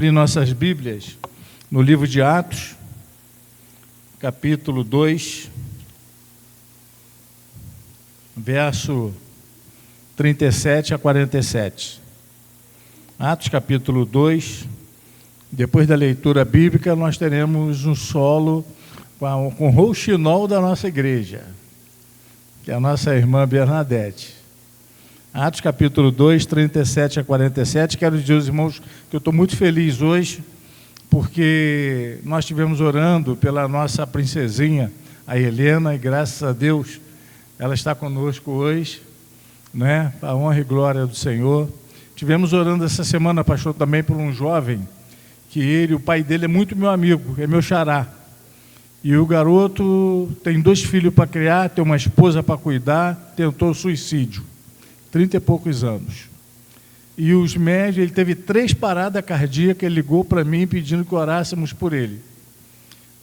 abrir nossas Bíblias no livro de Atos, capítulo 2, verso 37 a 47. Atos, capítulo 2, depois da leitura bíblica, nós teremos um solo com o rouxinol da nossa igreja, que é a nossa irmã Bernadette. Atos, capítulo 2, 37 a 47. Quero dizer aos irmãos que eu estou muito feliz hoje, porque nós estivemos orando pela nossa princesinha, a Helena, e graças a Deus ela está conosco hoje, né? A honra e glória do Senhor. Tivemos orando essa semana, pastor, também por um jovem, que o pai dele é muito meu amigo, é meu xará. E o garoto tem 2 filhos para criar, tem uma esposa para cuidar, tentou suicídio, 30 e poucos anos. E os médicos, ele teve 3 paradas cardíacas, ele ligou para mim pedindo que orássemos por ele.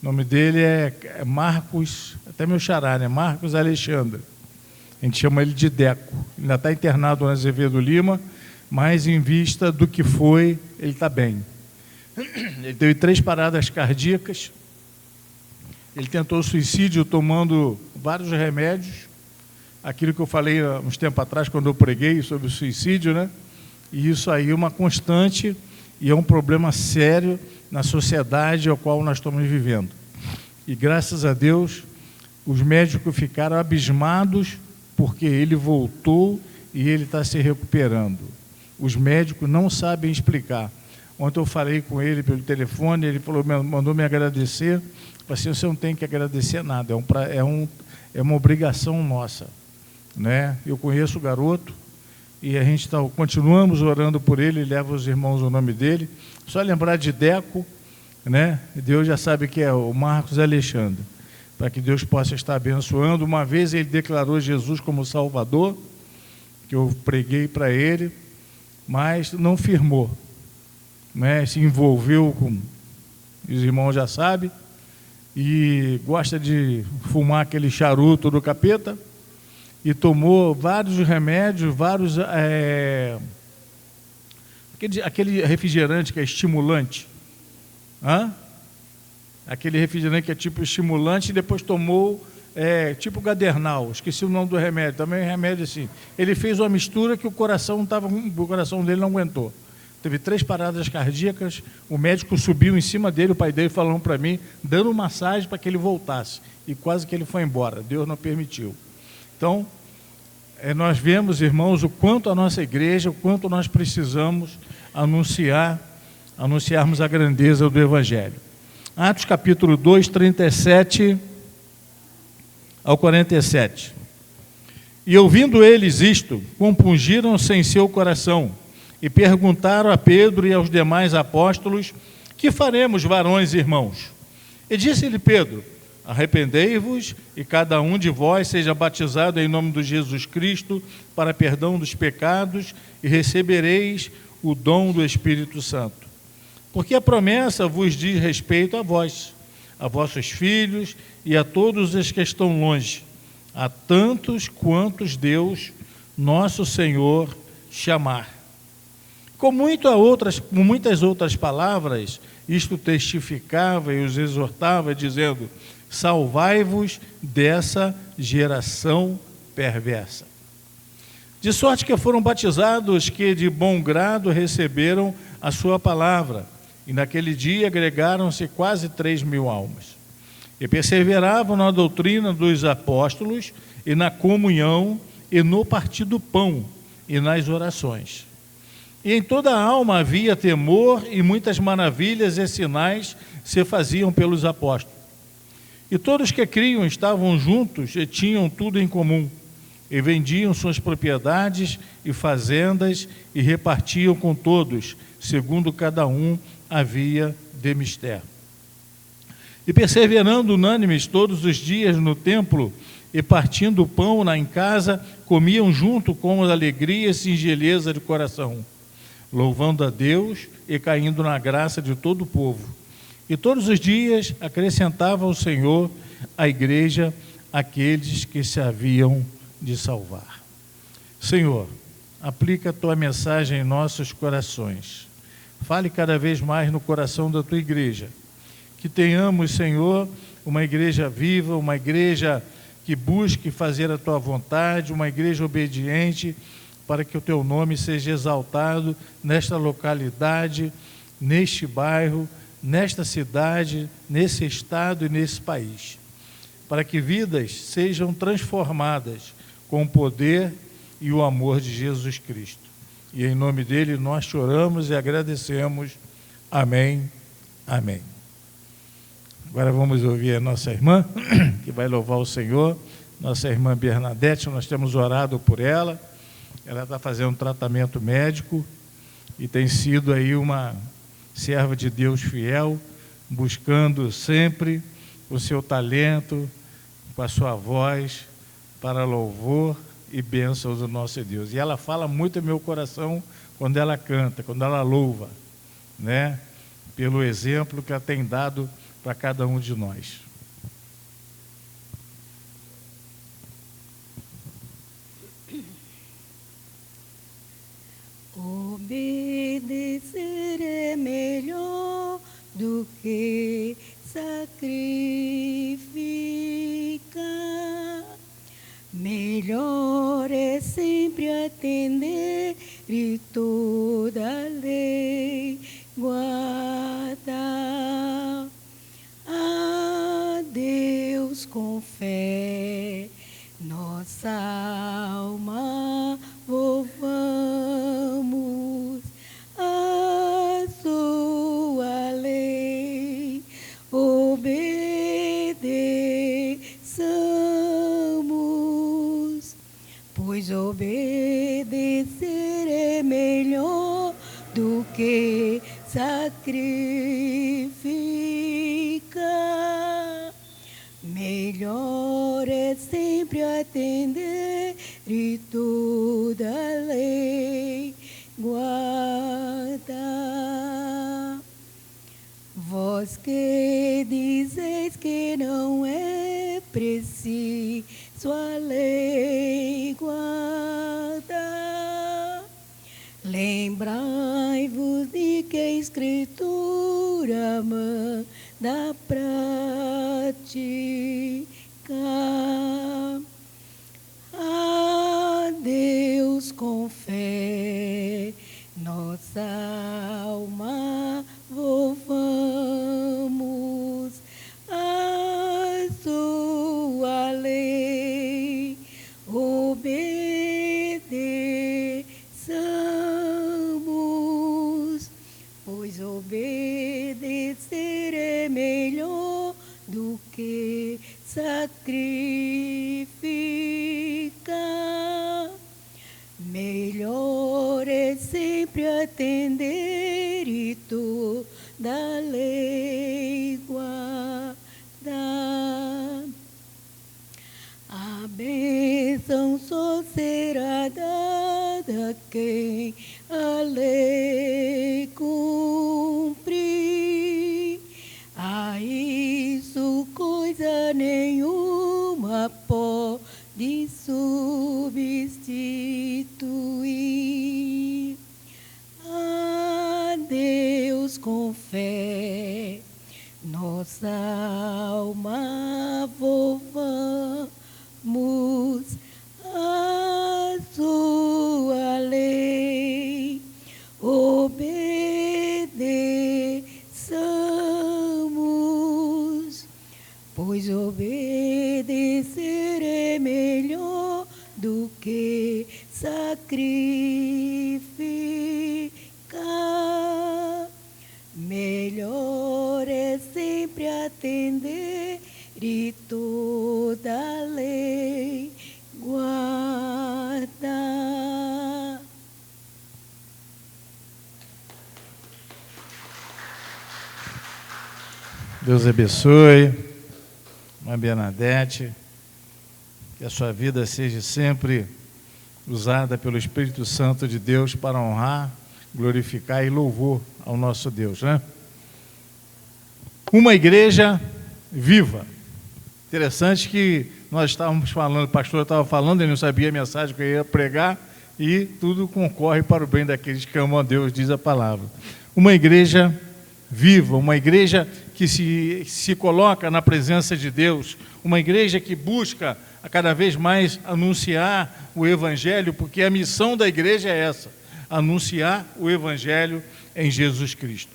O nome dele é Marcos, até meu xará, né? Marcos Alexandre. A gente chama ele de Deco. Ainda está internado no Azevedo Lima, mas em vista do que foi, ele está bem. Ele teve 3 paradas cardíacas, ele tentou suicídio tomando vários remédios, aquilo que eu falei há uns tempos atrás, quando eu preguei sobre o suicídio, né? E isso aí é uma constante e é um problema sério na sociedade ao qual nós estamos vivendo. E graças a Deus, os médicos ficaram abismados porque ele voltou e ele está se recuperando. Os médicos não sabem explicar. Ontem eu falei com ele pelo telefone, ele falou, mandou me agradecer. Eu falei assim, você não tem que agradecer nada, é uma obrigação nossa, né? Eu conheço o garoto e a gente continuamos orando por ele, leva os irmãos o nome dele. Só lembrar de Deco, né? Deus já sabe que é o Marcos Alexandre, para que Deus possa estar abençoando. Uma vez ele declarou Jesus como Salvador, que eu preguei para ele, mas não firmou, né? Se envolveu com, os irmãos já sabem, e gosta de fumar aquele charuto do capeta, e tomou vários remédios, aquele refrigerante que é estimulante, aquele refrigerante que é tipo estimulante, e depois tomou tipo Gadernal, esqueci o nome do remédio, também é remédio assim. Ele fez uma mistura que o coração dele não aguentou. Teve 3 paradas cardíacas, o médico subiu em cima dele, o pai dele falando para mim, dando massagem para que ele voltasse, e quase que ele foi embora, Deus não permitiu. Então, nós vemos, irmãos, o quanto a nossa igreja, o quanto nós precisamos anunciarmos a grandeza do Evangelho. Atos capítulo 2, 37 ao 47. E ouvindo eles isto, compungiram-se em seu coração, e perguntaram a Pedro e aos demais apóstolos, que faremos, varões e irmãos? E disse-lhe Pedro, arrependei-vos e cada um de vós seja batizado em nome de Jesus Cristo para perdão dos pecados e recebereis o dom do Espírito Santo. Porque a promessa vos diz respeito a vós, a vossos filhos e a todos os que estão longe, a tantos quantos Deus, nosso Senhor, chamar. Com muitas outras palavras, isto testificava e os exortava, dizendo, salvai-vos dessa geração perversa. De sorte que foram batizados que de bom grado receberam a sua palavra, e naquele dia agregaram-se quase 3.000 almas. E perseveravam na doutrina dos apóstolos, e na comunhão, e no partir do pão, e nas orações. E em toda a alma havia temor, e muitas maravilhas e sinais se faziam pelos apóstolos. E todos que criam estavam juntos e tinham tudo em comum, e vendiam suas propriedades e fazendas, e repartiam com todos, segundo cada um havia de mister. E perseverando unânimes todos os dias no templo, e partindo o pão em casa, comiam junto com alegria e singeleza de coração, louvando a Deus e caindo na graça de todo o povo. E todos os dias acrescentava o Senhor à igreja aqueles que se haviam de salvar. Senhor, aplica a Tua mensagem em nossos corações. fale cada vez mais no coração da tua igreja. Que tenhamos, Senhor, uma igreja viva, uma igreja que busque fazer a tua vontade, uma igreja obediente, para que o teu nome seja exaltado nesta localidade, neste bairro, nesta cidade, nesse estado e nesse país. Para que vidas sejam transformadas com o poder e o amor de Jesus Cristo. E em nome dele nós choramos e agradecemos. Amém. Amém. Agora vamos ouvir a nossa irmã, que vai louvar o Senhor, nossa irmã Bernadette. Nós temos orado por ela. Ela está fazendo um tratamento médico e tem sido aí uma serva de Deus fiel, buscando sempre o seu talento, com a sua voz, para louvor e bênçãos do nosso Deus. E ela fala muito em meu coração quando ela canta, quando ela louva, né? Pelo exemplo que ela tem dado para cada um de nós. Obedecer é melhor do que sacrificar. Melhor é sempre atender e toda a lei guardar. A Deus com fé, nossa alma louvamos. A sua lei obedeçamos, pois obedecer é melhor do que sacrificar. Melhor é sempre atender e toda a lei guardar. Vós que dizeis que não é preciso a lei guardar, lembrai-vos de que a Escritura manda praticar. A Deus com fé, nossa alma louvamos. A sua lei obedeçamos, pois obedecer é melhor do que sacrificar. Melhor é sempre atender e toda a lei guardar. A bênção só será dada a quem a lei cumprir. A isso coisa nenhuma pode substituir. A Deus com fé, nossa alma louvamos. A sua lei obedeçamos, pois obedecer é melhor do que sacrificar. Melhor é sempre atender e toda a lei guardar. Deus abençoe, irmã Bernadette, que a sua vida seja sempre usada pelo Espírito Santo de Deus para honrar, glorificar e louvor ao nosso Deus, né? Uma igreja viva. Interessante que nós estávamos falando, o pastor estava falando, ele não sabia a mensagem que eu ia pregar, e tudo concorre para o bem daqueles que amam a Deus, diz a palavra. uma igreja viva, uma igreja que se coloca na presença de Deus, uma igreja que busca a cada vez mais anunciar o Evangelho, porque a missão da igreja é essa, anunciar o Evangelho em Jesus Cristo.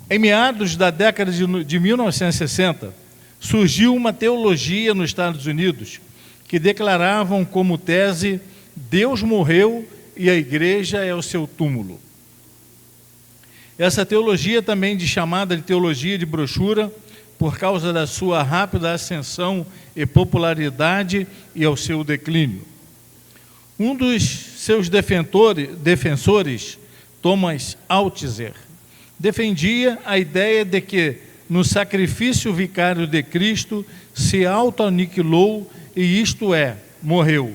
Em meados da década de 1960, surgiu uma teologia nos Estados Unidos que declaravam como tese: Deus morreu e a igreja é o seu túmulo. Essa teologia, também chamada de teologia de brochura, por causa da sua rápida ascensão e popularidade e ao seu declínio. Um dos seus defensores, Thomas Altizer, defendia a ideia de que no sacrifício vicário de Cristo se auto-aniquilou e, isto é, morreu.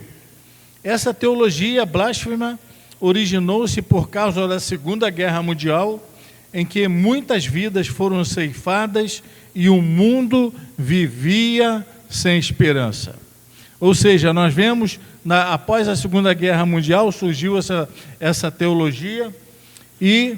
Essa teologia blasfema originou-se por causa da Segunda Guerra Mundial, em que muitas vidas foram ceifadas e o mundo vivia sem esperança. Ou seja, nós vemos, após a Segunda Guerra Mundial, surgiu essa teologia, e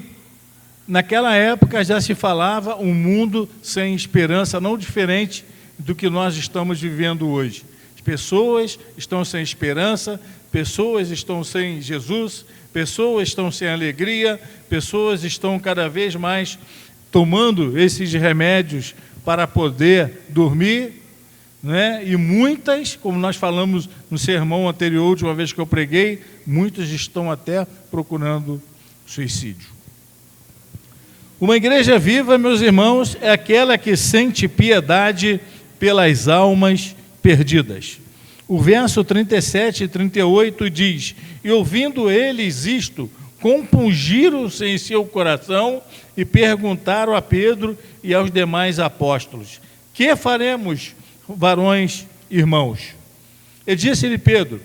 naquela época já se falava um mundo sem esperança, não diferente do que nós estamos vivendo hoje. As pessoas estão sem esperança, pessoas estão sem Jesus, pessoas estão sem alegria, pessoas estão cada vez mais tomando esses remédios para poder dormir, né? E muitas, como nós falamos no sermão anterior, última vez que eu preguei, muitas estão até procurando suicídio. Uma igreja viva, meus irmãos, é aquela que sente piedade pelas almas perdidas. O verso 37 e 38 diz: E ouvindo eles isto, compungiram-se em seu coração e perguntaram a Pedro e aos demais apóstolos: Que faremos, varões, irmãos? E disse-lhe Pedro: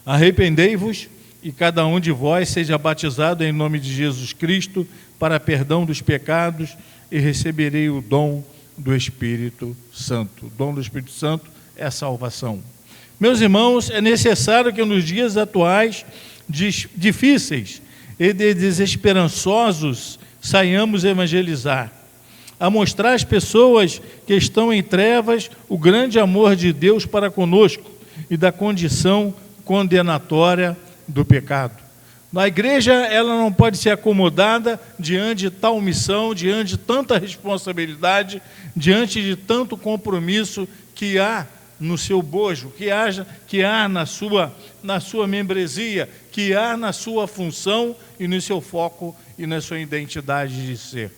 Arrependei-vos e cada um de vós seja batizado em nome de Jesus Cristo para perdão dos pecados, e receberei o dom do Espírito Santo. O dom do Espírito Santo é a salvação. Meus irmãos, é necessário que nos dias atuais, difíceis e desesperançosos, saiamos evangelizar, a mostrar às pessoas que estão em trevas o grande amor de Deus para conosco e da condição condenatória do pecado. A igreja, ela não pode ser acomodada diante de tal missão, diante de tanta responsabilidade, diante de tanto compromisso que há no seu bojo, que há na sua membresia, que há na sua função e no seu foco e na sua identidade de ser.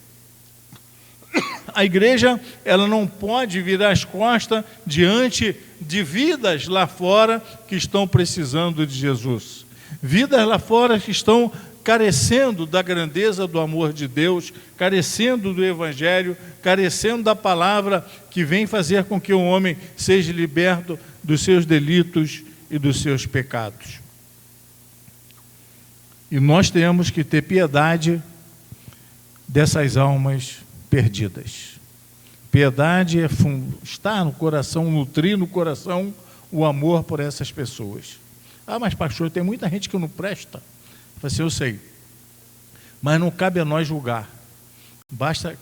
A igreja, ela não pode virar as costas diante de vidas lá fora que estão precisando de Jesus. Vidas lá fora que estão carecendo da grandeza do amor de Deus, carecendo do Evangelho, carecendo da palavra que vem fazer com que o homem seja liberto dos seus delitos e dos seus pecados. E nós temos que ter piedade dessas almas perdidas. Piedade é estar no coração, nutrir no coração o amor por essas pessoas. Ah, mas pastor, tem muita gente que não presta. Eu falei assim, eu sei, mas não cabe a nós julgar.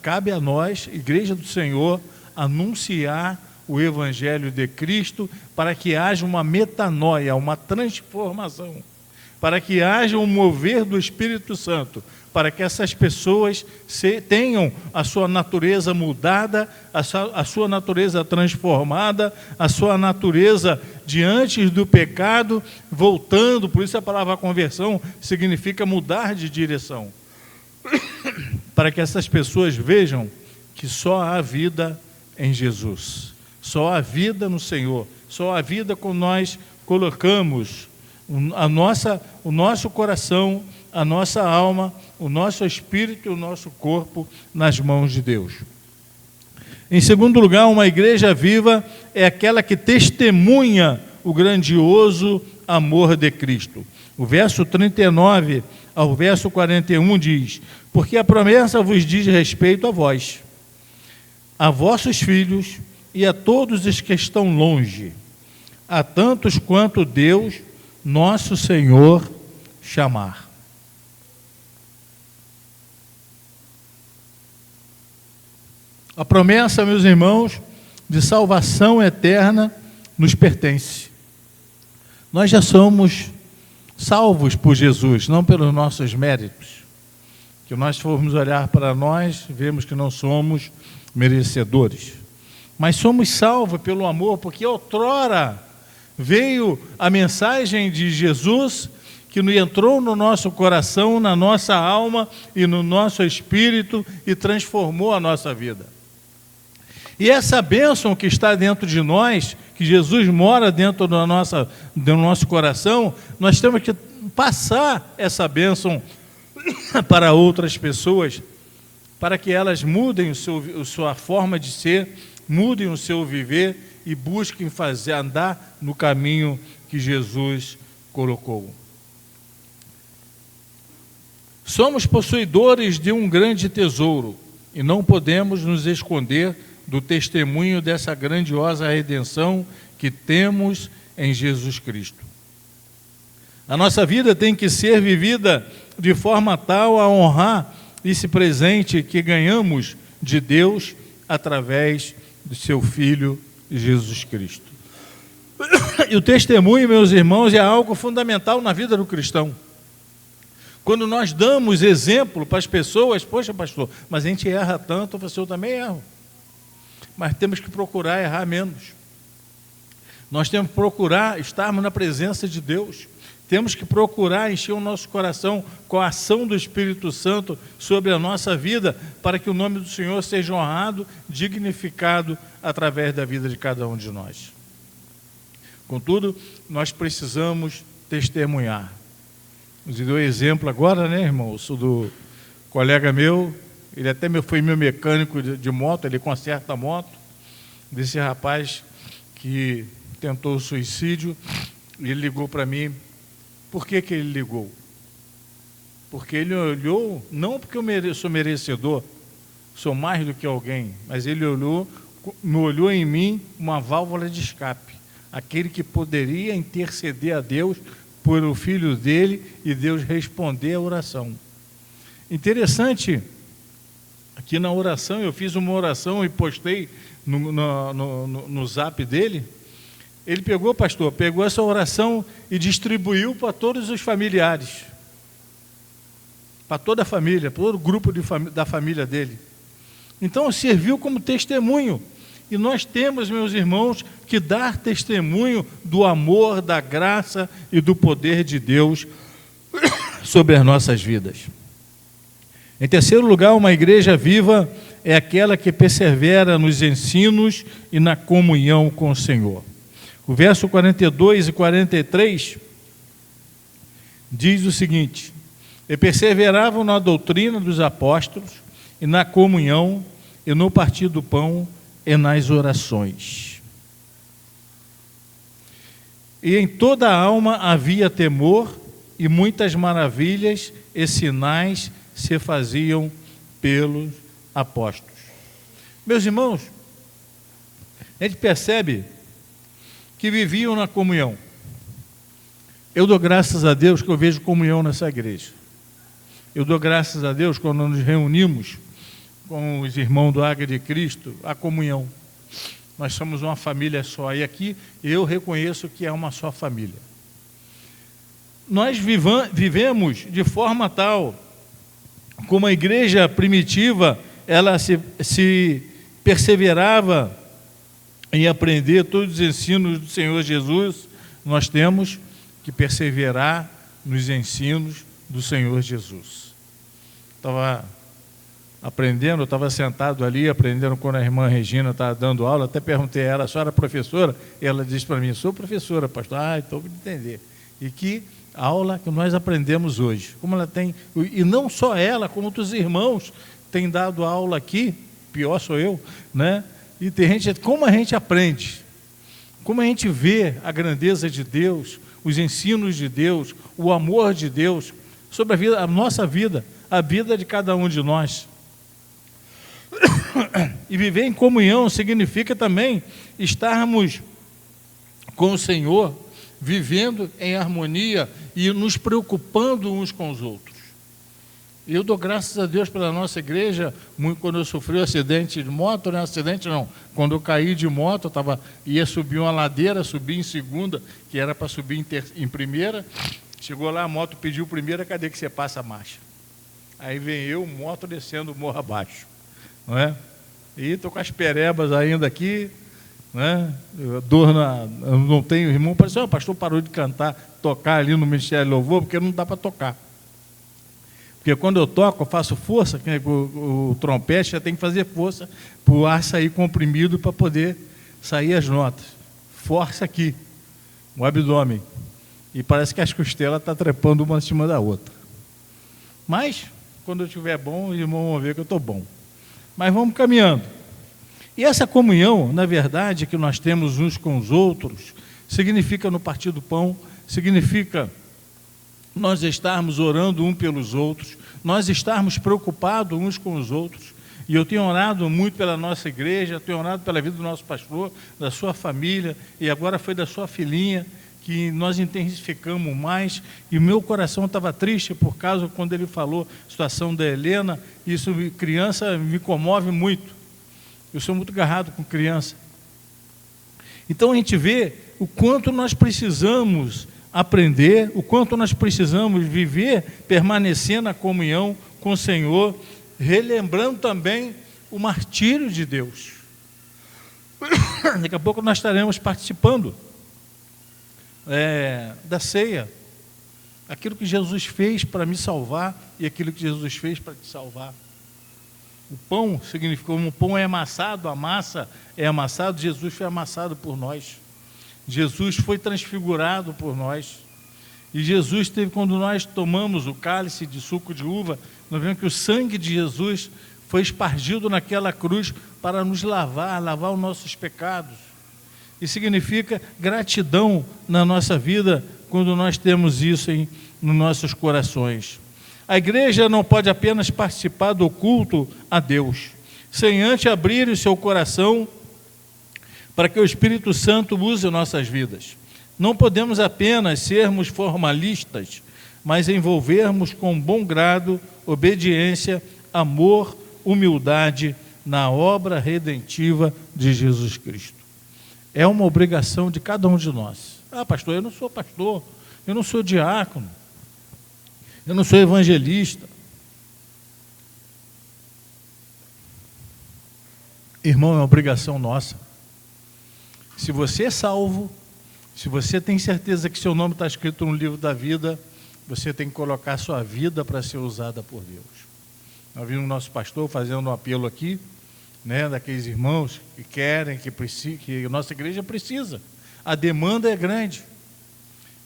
Cabe a nós, Igreja do Senhor, anunciar o Evangelho de Cristo para que haja uma metanoia, uma transformação, para que haja um mover do Espírito Santo, para que essas pessoas tenham a sua natureza mudada, a sua natureza transformada, a sua natureza diante do pecado, voltando. Por isso a palavra conversão significa mudar de direção, para que essas pessoas vejam que só há vida em Jesus, só há vida no Senhor, só há vida quando nós colocamos o nosso coração, a nossa alma, o nosso espírito e o nosso corpo nas mãos de Deus. Em segundo lugar, uma igreja viva é aquela que testemunha o grandioso amor de Cristo. O verso 39 ao verso 41 diz: Porque a promessa vos diz respeito a vós, a vossos filhos e a todos os que estão longe, a tantos quanto Deus, nosso Senhor, chamar. A promessa, meus irmãos, de salvação eterna nos pertence. Nós já somos salvos por Jesus, não pelos nossos méritos. Que nós formos olhar para nós, vemos que não somos merecedores. Mas somos salvos pelo amor, porque outrora veio a mensagem de Jesus que entrou no nosso coração, na nossa alma e no nosso espírito e transformou a nossa vida. E essa bênção que está dentro de nós, que Jesus mora dentro do nosso coração, nós temos que passar essa bênção para outras pessoas, para que elas mudem a sua forma de ser, mudem o seu viver e busquem andar no caminho que Jesus colocou. Somos possuidores de um grande tesouro e não podemos nos esconder do testemunho dessa grandiosa redenção que temos em Jesus Cristo. A nossa vida tem que ser vivida de forma tal a honrar esse presente que ganhamos de Deus através do seu Filho Jesus Cristo. E o testemunho, meus irmãos, é algo fundamental na vida do cristão. Quando nós damos exemplo para as pessoas, poxa, pastor, mas a gente erra tanto, eu também erro. Mas temos que procurar errar menos. Nós temos que procurar estarmos na presença de Deus. Temos que procurar encher o nosso coração com a ação do Espírito Santo sobre a nossa vida, para que o nome do Senhor seja honrado, dignificado através da vida de cada um de nós. Contudo, nós precisamos testemunhar. Nos deu exemplo agora, né, irmão? Sou do colega meu, ele até foi meu mecânico de moto, ele conserta a moto, desse rapaz que tentou suicídio. Ele ligou para mim. Por que ele ligou? Porque ele olhou, não porque eu sou merecedor, sou mais do que alguém, mas ele olhou em mim uma válvula de escape, aquele que poderia interceder a Deus por o filho dele e Deus responder a oração. Interessante, aqui na oração, eu fiz uma oração e postei no zap dele. Ele pegou essa oração e distribuiu para todos os familiares, para toda a família, para todo o grupo da família dele. Então serviu como testemunho. E nós temos, meus irmãos, que dar testemunho do amor, da graça e do poder de Deus sobre as nossas vidas. Em terceiro lugar, uma igreja viva é aquela que persevera nos ensinos e na comunhão com o Senhor. O verso 42 e 43 diz o seguinte: e perseveravam na doutrina dos apóstolos, e na comunhão, e no partir do pão, e nas orações. E em toda a alma havia temor, e muitas maravilhas e sinais se faziam pelos apóstolos. Meus irmãos, a gente percebe que viviam na comunhão. Eu dou graças a Deus que eu vejo comunhão nessa igreja. Eu dou graças a Deus quando nos reunimos com os irmãos do Águia de Cristo, a comunhão. Nós somos uma família só, e aqui eu reconheço que é uma só família. Nós vivemos de forma tal, como a igreja primitiva, ela se perseverava em aprender todos os ensinos do Senhor Jesus. Nós temos que perseverar nos ensinos do Senhor Jesus. Estava sentado ali, aprendendo quando a irmã Regina estava dando aula, até perguntei a ela, a senhora é professora? E ela disse para mim, sou professora, pastor. Então vou entender. E que aula que nós aprendemos hoje. Como ela tem, e não só ela, como outros irmãos têm dado aula aqui, pior sou eu, né? E tem gente, como a gente aprende, como a gente vê a grandeza de Deus, os ensinos de Deus, o amor de Deus sobre a nossa vida, a vida de cada um de nós. E viver em comunhão significa também estarmos com o Senhor, vivendo em harmonia e nos preocupando uns com os outros. E eu dou graças a Deus pela nossa igreja, muito quando eu sofri um acidente de moto, né? Acidente não, quando eu caí de moto, ia subir uma ladeira, subi em segunda, que era para subir em primeira, chegou lá, a moto pediu primeira, cadê que você passa a marcha? Aí vem eu, moto descendo o morro abaixo, não é? E estou com as perebas ainda aqui, né? Eu não tenho irmão, parece que o pastor parou de cantar, tocar ali no Ministério de Louvor, porque não dá para tocar. Porque quando eu toco, eu faço força, o trompete já tem que fazer força para o ar sair comprimido para poder sair as notas. Força aqui, o abdômen. E parece que as costelas estão trepando uma em cima da outra. Mas, quando eu estiver bom, os irmãos vão ver que eu estou bom. Mas vamos caminhando. E essa comunhão, na verdade, que nós temos uns com os outros, significa no partir do pão, significa nós estarmos orando um pelos outros, nós estarmos preocupados uns com os outros. E eu tenho orado muito pela nossa igreja, tenho orado pela vida do nosso pastor, da sua família, e agora foi da sua filhinha, que nós intensificamos mais, e o meu coração estava triste por causa, quando ele falou a situação da Helena, isso, criança, me comove muito. Eu sou muito agarrado com criança. Então a gente vê o quanto nós precisamos aprender, o quanto nós precisamos viver, permanecer na comunhão com o Senhor, relembrando também o martírio de Deus. Daqui a pouco nós estaremos participando da ceia, aquilo que Jesus fez para me salvar e aquilo que Jesus fez para te salvar. O pão significou, um pão é amassado, a massa é amassado, Jesus foi amassado por nós. Jesus foi transfigurado por nós. E Jesus teve, quando nós tomamos o cálice de suco de uva, nós vemos que o sangue de Jesus foi espargido naquela cruz para nos lavar os nossos pecados. E significa gratidão na nossa vida quando nós temos isso nos nossos corações. A igreja não pode apenas participar do culto a Deus, sem antes abrir o seu coração para que o Espírito Santo use nossas vidas. Não podemos apenas sermos formalistas, mas envolvermos com bom grado, obediência, amor, humildade na obra redentiva de Jesus Cristo. É uma obrigação de cada um de nós. Ah, pastor, eu não sou pastor, eu não sou diácono, eu não sou evangelista. Irmão, é uma obrigação nossa. Se você é salvo, se você tem certeza que seu nome está escrito no livro da vida, você tem que colocar sua vida para ser usada por Deus. Nós vimos o nosso pastor fazendo um apelo aqui, né, daqueles irmãos que querem, que a nossa igreja precisa. A demanda é grande.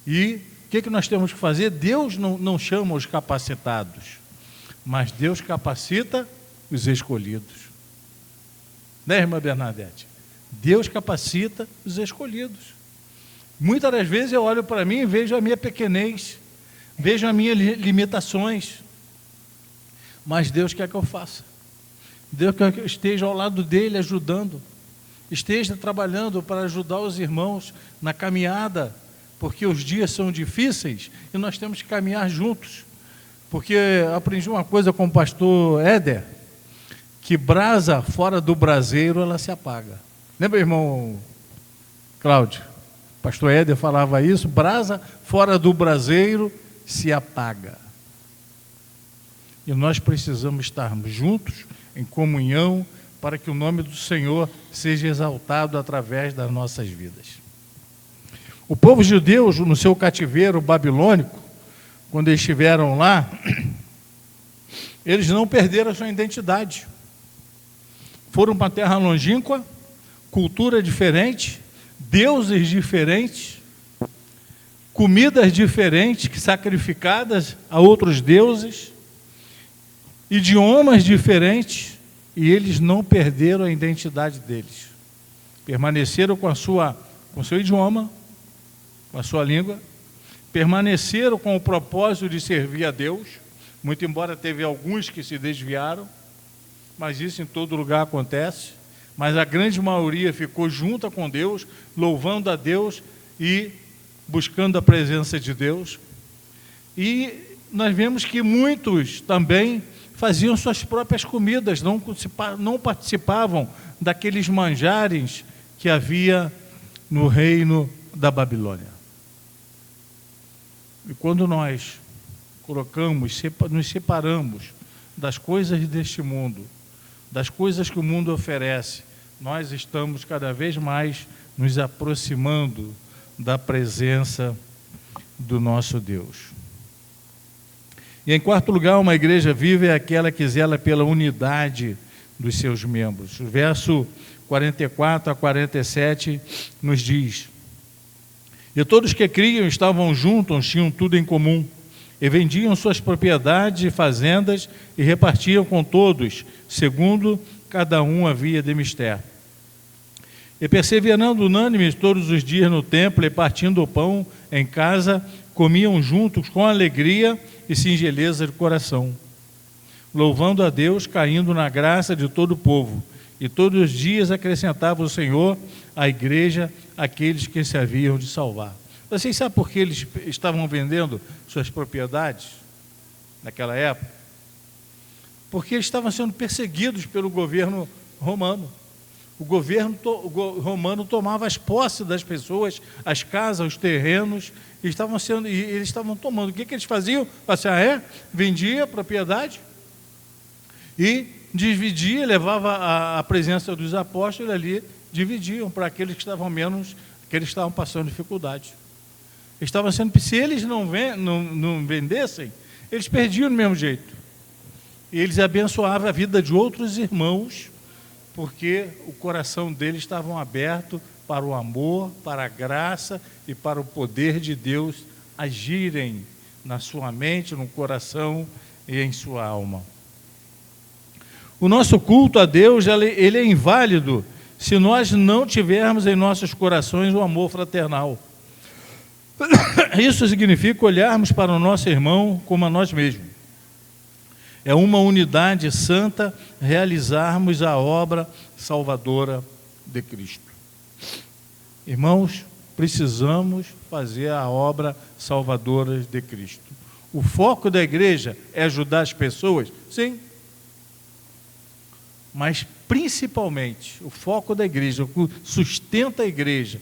E o que nós temos que fazer? Deus não chama os capacitados, mas Deus capacita os escolhidos. Né, irmã Bernadette? Deus capacita os escolhidos. Muitas das vezes eu olho para mim e vejo a minha pequenez, vejo as minhas limitações, mas Deus quer que eu faça. Deus quer que eu esteja ao lado dele ajudando, esteja trabalhando para ajudar os irmãos na caminhada, porque os dias são difíceis e nós temos que caminhar juntos. Porque aprendi uma coisa com o pastor Éder, que brasa fora do braseiro, ela se apaga. Lembra, irmão Cláudio? O pastor Éder falava isso, brasa fora do braseiro se apaga. E nós precisamos estarmos juntos, em comunhão, para que o nome do Senhor seja exaltado através das nossas vidas. O povo judeu, no seu cativeiro babilônico, quando eles estiveram lá, eles não perderam a sua identidade. Foram para uma terra longínqua, cultura diferente, deuses diferentes, comidas diferentes, sacrificadas a outros deuses, idiomas diferentes, e eles não perderam a identidade deles. Permaneceram com o seu idioma, com a sua língua, permaneceram com o propósito de servir a Deus, muito embora teve alguns que se desviaram, mas isso em todo lugar acontece, mas a grande maioria ficou junta com Deus, louvando a Deus e buscando a presença de Deus. E nós vemos que muitos também faziam suas próprias comidas, não participavam daqueles manjares que havia no reino da Babilônia. E quando nós nos separamos das coisas deste mundo, das coisas que o mundo oferece, nós estamos cada vez mais nos aproximando da presença do nosso Deus. E em quarto lugar, uma igreja viva é aquela que zela pela unidade dos seus membros. O verso 44 a 47 nos diz: e todos que criam estavam juntos, tinham tudo em comum, e vendiam suas propriedades e fazendas e repartiam com todos, segundo cada um havia de mister. E perseverando unânimes todos os dias no templo e partindo o pão em casa, comiam juntos com alegria e singeleza de coração, louvando a Deus, caindo na graça de todo o povo. E todos os dias acrescentava o Senhor à igreja aqueles que se haviam de salvar. Vocês sabem por que eles estavam vendendo suas propriedades naquela época? Porque eles estavam sendo perseguidos pelo governo romano. O governo romano tomava as posses das pessoas, as casas, os terrenos, e eles estavam tomando. O que eles faziam? Assim, vendia a propriedade e dividia, levava a presença dos apóstolos ali, dividiam para aqueles que estavam menos, que eles estavam passando dificuldade. Estavam sendo, se eles não vendessem, eles perdiam do mesmo jeito. E eles abençoavam a vida de outros irmãos, porque o coração deles estava aberto para o amor, para a graça e para o poder de Deus agirem na sua mente, no coração e em sua alma. O nosso culto a Deus, ele é inválido se nós não tivermos em nossos corações o amor fraternal. Isso significa olharmos para o nosso irmão como a nós mesmos. É uma unidade santa realizarmos a obra salvadora de Cristo. Irmãos, precisamos fazer a obra salvadora de Cristo. O foco da igreja é ajudar as pessoas? Sim. Mas, principalmente, o foco da igreja, o que sustenta a igreja,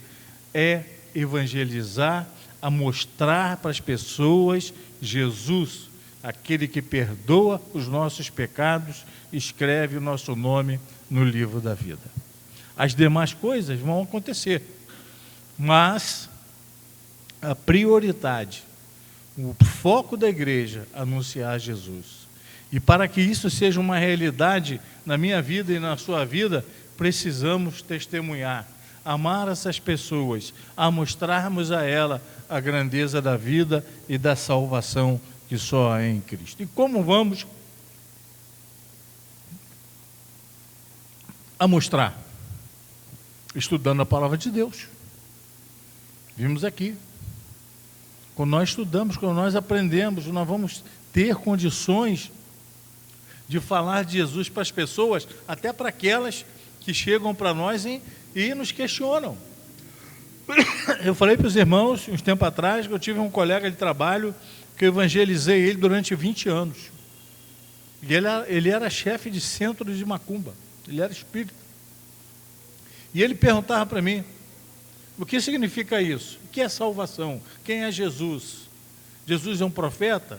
é evangelizar, a mostrar para as pessoas Jesus, aquele que perdoa os nossos pecados, escreve o nosso nome no livro da vida. As demais coisas vão acontecer, mas a prioridade, o foco da igreja, é anunciar Jesus. E para que isso seja uma realidade na minha vida e na sua vida, precisamos testemunhar, amar essas pessoas, a mostrarmos a ela a grandeza da vida e da salvação que só há em Cristo. E como vamos a mostrar? Estudando a palavra de Deus. Vimos aqui. Quando nós estudamos, quando nós aprendemos, nós vamos ter condições de falar de Jesus para as pessoas, até para aquelas que chegam para nós e nos questionam. Eu falei para os irmãos, uns tempo atrás, que eu tive um colega de trabalho que eu evangelizei ele durante 20 anos. E ele era chefe de centro de macumba, ele era espírita. E ele perguntava para mim, o que significa isso? O que é salvação? Quem é Jesus? Jesus é um profeta?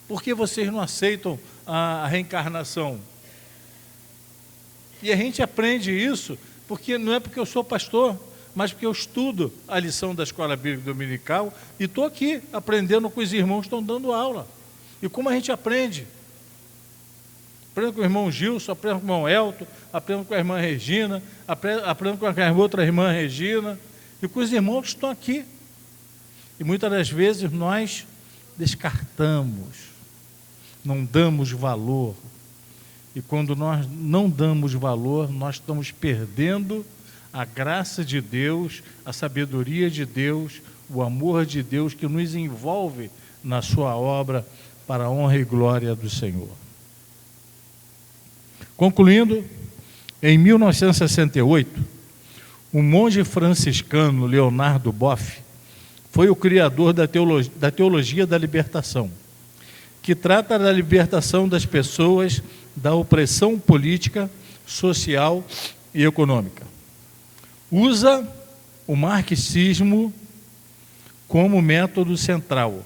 Por que vocês não aceitam a reencarnação? E a gente aprende isso, porque não é porque eu sou pastor, mas porque eu estudo a lição da Escola Bíblica Dominical e estou aqui aprendendo com os irmãos que estão dando aula. E como a gente aprende? Aprendo com o irmão Gilson, aprendo com o irmão Elton, aprendo com a irmã Regina, aprendo com a outra irmã Regina, e com os irmãos que estão aqui. E muitas das vezes nós descartamos, não damos valor. E quando nós não damos valor, nós estamos perdendo a graça de Deus, a sabedoria de Deus, o amor de Deus que nos envolve na sua obra para a honra e glória do Senhor. Concluindo, em 1968, o monge franciscano Leonardo Boff foi o criador da teologia da libertação. que trata da libertação das pessoas da opressão política, social e econômica. Usa o marxismo como método central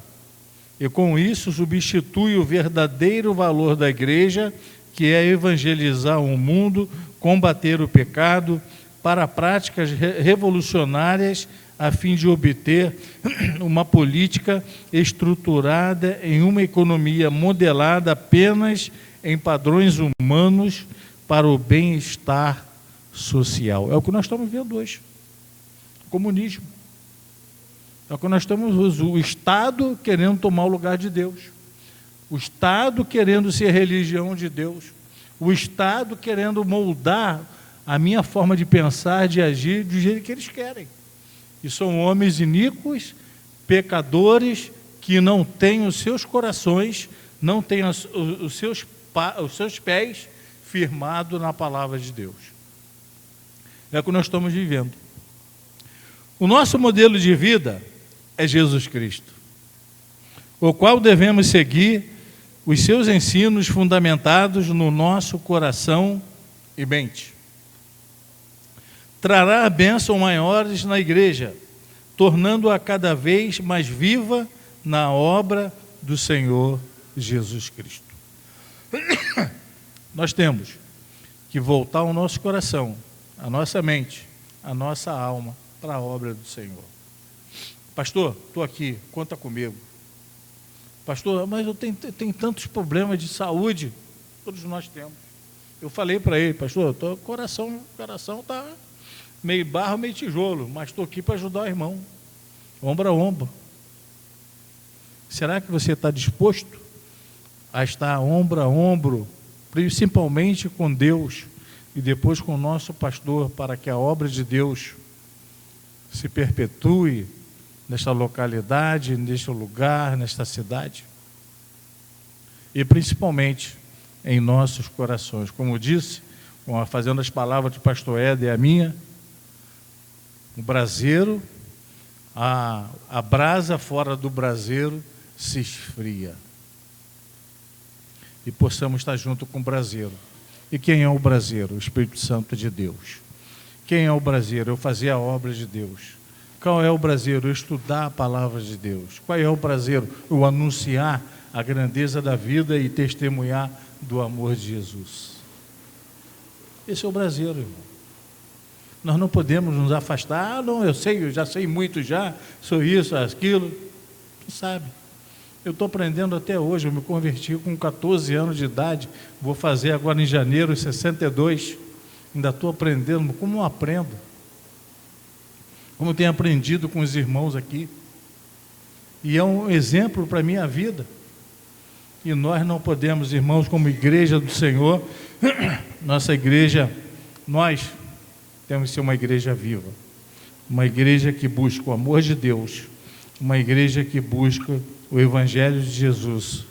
e, com isso, substitui o verdadeiro valor da igreja, que é evangelizar o mundo, combater o pecado, para práticas revolucionárias, a fim de obter uma política estruturada em uma economia modelada apenas em padrões humanos para o bem-estar social. É o que nós estamos vendo hoje. Comunismo. É o que nós estamos, o Estado querendo tomar o lugar de Deus. O Estado querendo ser religião de Deus. O Estado querendo moldar a minha forma de pensar, de agir, do jeito que eles querem. E são homens iníquos, pecadores, que não têm os seus corações, não têm os seus pés firmados na palavra de Deus. É o que nós estamos vivendo. O nosso modelo de vida é Jesus Cristo, o qual devemos seguir os seus ensinos fundamentados no nosso coração e mente. Trará bênçãos maiores na igreja, tornando-a cada vez mais viva na obra do Senhor Jesus Cristo. Nós temos que voltar o nosso coração, a nossa mente, a nossa alma para a obra do Senhor. Pastor, estou aqui, conta comigo. Pastor, mas eu tenho tantos problemas de saúde. Todos nós temos. Eu falei para ele, pastor, o coração está meio barro, meio tijolo, mas estou aqui para ajudar o irmão, ombro a ombro. Será que você está disposto a estar ombro a ombro, principalmente com Deus e depois com o nosso pastor, para que a obra de Deus se perpetue nesta localidade, neste lugar, nesta cidade? E principalmente em nossos corações. Como disse, fazendo as palavras do pastor Éder e a minha, o braseiro, a brasa fora do braseiro se esfria. E possamos estar junto com o braseiro. E quem é o braseiro? O Espírito Santo de Deus. Quem é o braseiro? Eu fazer a obra de Deus. Qual é o braseiro? Eu estudar a palavra de Deus. Qual é o braseiro? Eu anunciar a grandeza da vida e testemunhar do amor de Jesus. Esse é o braseiro, irmão. Nós não podemos nos afastar. Não, eu já sei muito já, sou isso, aquilo. Quem sabe? Eu estou aprendendo até hoje, eu me converti com 14 anos de idade, vou fazer agora em janeiro 62, ainda estou aprendendo. Como eu aprendo? Como eu tenho aprendido com os irmãos aqui. E é um exemplo para a minha vida. E nós não podemos, irmãos, como igreja do Senhor, nossa igreja, nós temos que ser uma igreja viva, uma igreja que busca o amor de Deus, uma igreja que busca o Evangelho de Jesus,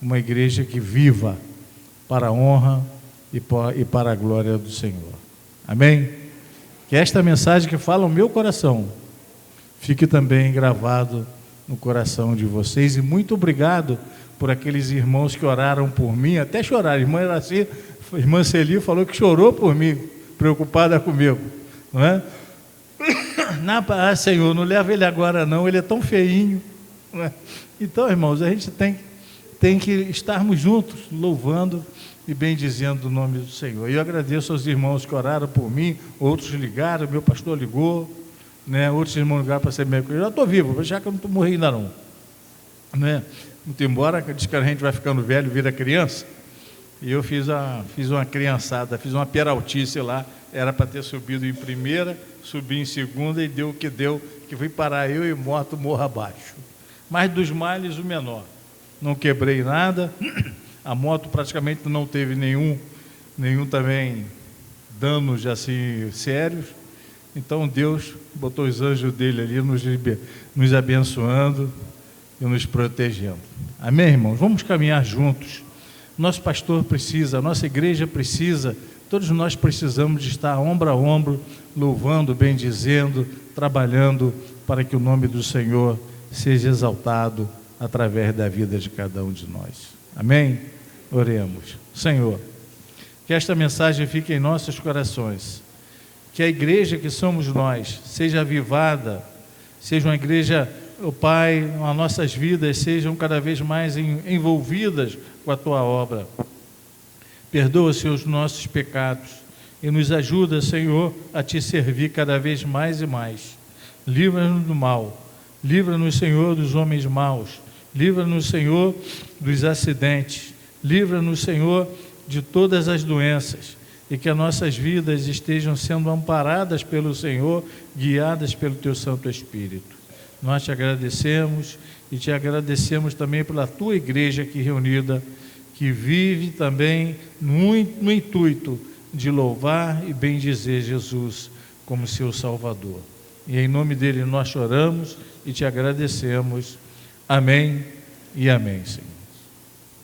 uma igreja que viva para a honra e para a glória do Senhor. Amém? Que esta mensagem que fala o meu coração fique também gravado no coração de vocês. E muito obrigado por aqueles irmãos que oraram por mim, até choraram. A irmã Celi falou que chorou por mim, preocupada comigo, não é? Senhor, não leva ele agora não, ele é tão feinho, não é? Então, irmãos, a gente tem que estarmos juntos, louvando e bendizendo o nome do Senhor. E eu agradeço aos irmãos que oraram por mim, outros ligaram, meu pastor ligou, né? Outros irmãos ligaram para saber, eu já estou vivo, já que eu não morri ainda não, né? Muito embora, diz que a gente vai ficando velho, vira criança. E eu fiz uma criançada, fiz uma peraltice lá, era para ter subido em primeira, subi em segunda e deu o que deu, que fui parar eu e moto morro abaixo. Mas dos males o menor. Não quebrei nada, a moto praticamente não teve nenhum também danos assim sérios. Então Deus botou os anjos dele ali nos abençoando e nos protegendo. Amém, irmãos? Vamos caminhar juntos. Nosso pastor precisa, a nossa igreja precisa, todos nós precisamos de estar ombro a ombro, louvando, bendizendo, trabalhando para que o nome do Senhor seja exaltado através da vida de cada um de nós. Amém? Oremos. Senhor, que esta mensagem fique em nossos corações, que a igreja que somos nós seja avivada, seja uma igreja, ó Pai, as nossas vidas sejam cada vez mais envolvidas com a Tua obra. Perdoa, Senhor, os nossos pecados e nos ajuda, Senhor, a Te servir cada vez mais e mais. Livra-nos do mal, livra-nos, Senhor, dos homens maus, livra-nos, Senhor, dos acidentes, livra-nos, Senhor, de todas as doenças, e que as nossas vidas estejam sendo amparadas pelo Senhor, guiadas pelo Teu Santo Espírito. Nós Te agradecemos e Te agradecemos também pela Tua igreja aqui reunida, que vive também no intuito de louvar e bendizer Jesus como seu Salvador. E em nome dele nós choramos e Te agradecemos. Amém e amém, Senhor.